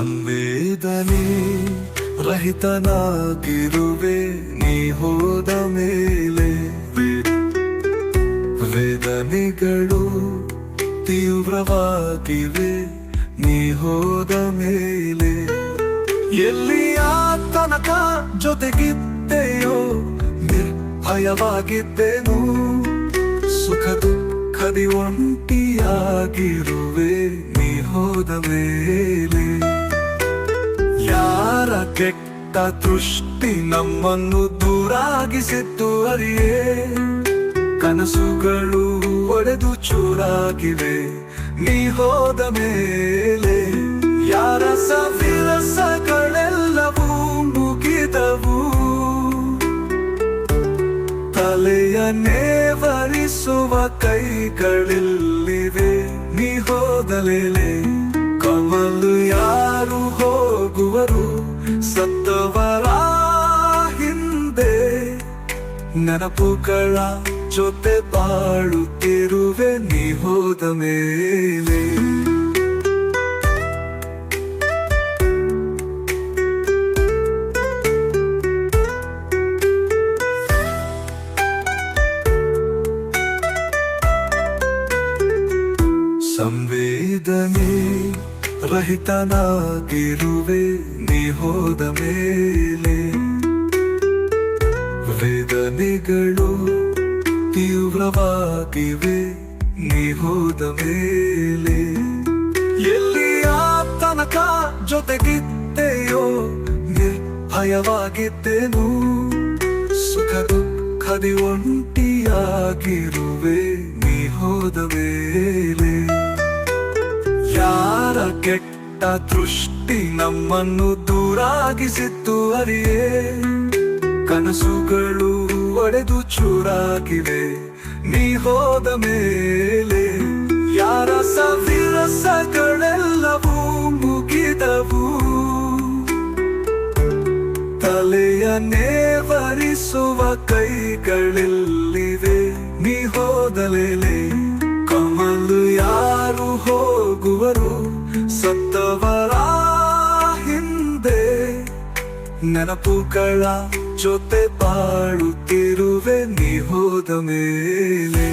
ಸಂವೇದನೆ ರಹಿತನಾಗಿರುವೆ ನೀ ಹೋದ ಮೇಲೆ ವೇದನೆಗಳು ತೀವ್ರವಾಗಿವೆ ನೀ ಹೋದ ಮೇಲೆ ಎಲ್ಲಿಯ ತನಕ ಜೊತೆಗಿದ್ದೆಯೋ ನಿರ್ಭಯವಾಗಿದ್ದೆನು ಸುಖ ದುಃಖದಿ ಒಂಟಿಯಾಗಿರುವೆ ನೀ ಹೋದ ಮೇಲೆ ಯಾರ ಕೆಟ್ಟ ದೃಷ್ಟಿ ನಮ್ಮನ್ನು ದೂರಾಗಿಸಿದ್ದು ಅರಿಯೇ ಕನಸುಗಳು ಒಡೆದು ಚೂರಾಗಿವೆ ನೀ ಹೋದ ಮೇಲೆ ಯಾರ ಸವಿರಸಗಳೆಲ್ಲವೂ ಮುಗಿದವು ತಲೆಯ ನೇವರಿಸುವ ಕೈಗಳಿಲ್ಲಿವೆ ನೀ ಹೋದ ಮೇಲೆ ಕಮಲು ಯಾರು ಹೋಗುವರು ಸತ್ತವರ ಹಿಂದೆ ನೆನಪುಗಳ ಜೊತೆ ಬಾಳುತ್ತಿರುವೆ ನೀ ಹೋದ ಮೇಲೆ ಸಂವೇದನೆ ರಹಿತನಾಗಿರುವೆ ನೀ ಹೋದ ಮೇಲೆ ವೇದನೆಗಳು ತೀವ್ರವಾಗಿವೆ ನೀ ಹೋದ ಮೇಲೆ ಎಲ್ಲಿಯ ತನಕ ಜೊತೆಗಿದ್ದೆಯೋ ನಿರ್ಭಯವಾಗಿದ್ದೆನು ಸುಖ ದುಃಖದಿ ಒಂಟಿಯಾಗಿರುವೆ ನೀ ಹೋದ ಮೇಲೆ ಯಾರ ಕೆಟ್ಟ ದೃಷ್ಟಿ ನಮ್ಮನ್ನು ದೂರಾಗಿಸಿದ್ದು ಅರಿಯೇ ಕನಸುಗಳು ಒಡೆದು ಚೂರಾಗಿವೆ ನೀ ಹೋದ ಮೇಲೆ ಯಾರ ಸವಿರಸಗಳೆಲ್ಲವೂ ಮುಗಿದವು ತಲೆಯ ನೇವರಿಸುವ ಕೈಗಳಿಲ್ಲಿವೆ ನೀ ಹೋದ ಮೇಲೆ ಕಮಲು ಯಾರು ಹೋಗುವರು ಸತ್ತವರ ಹಿಂದೆ ನೆನಪುಗಳ ಜೊತೆ ಬಾಳುತ್ತಿರುವೆ ನೀ ಹೋದ ಮೇಲೆ